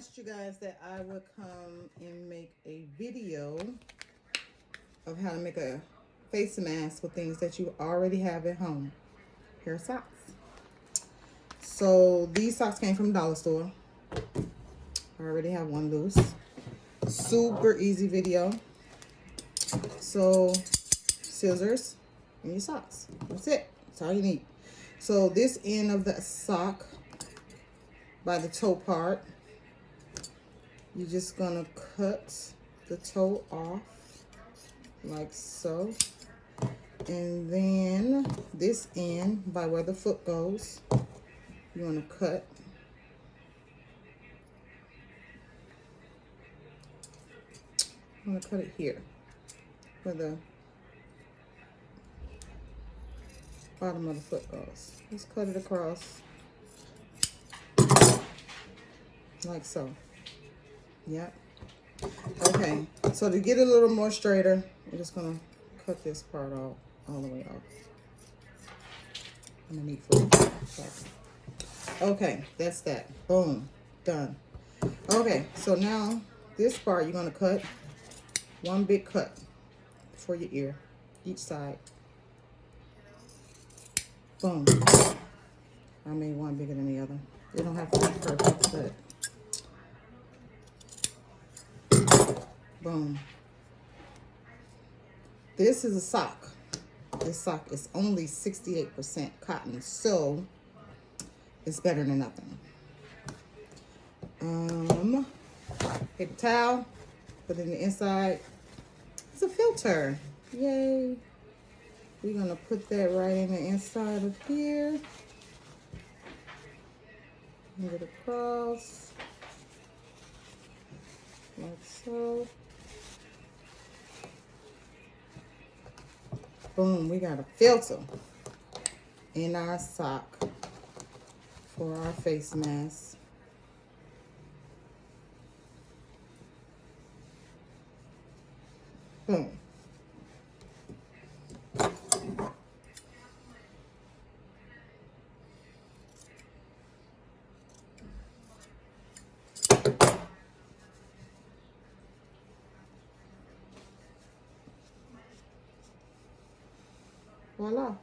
promised you guys that I would come and make a video of how to make a face mask with things that you already have at home. Hair socks. So these socks came from the dollar store. I already have one loose. Super easy video. So scissors and your socks. That's it. That's all you need. So this end of the sock by the toe part, you're just gonna cut the toe off like so. And then this end by where the foot goes, you want to cut. I'm going to cut it here where the bottom of the foot goes. Just cut it across like so. Yep. Okay, so to get it a little more straighter, I'm just going to cut this part off, all the way off. Underneath foot. Okay, that's that. Boom. Done. Okay, so now this part you're going to cut one big cut for your ear, each side. Boom. I made one bigger than the other. They don't have to be perfect, but boom. This is a sock. This sock is only 68% cotton, so it's better than nothing. Paper towel, put it in the inside. It's a filter. Yay. We're gonna put that right in the inside of here. Move it across like so. Boom, we got a filter in our sock for our face mask. Boom. Voila.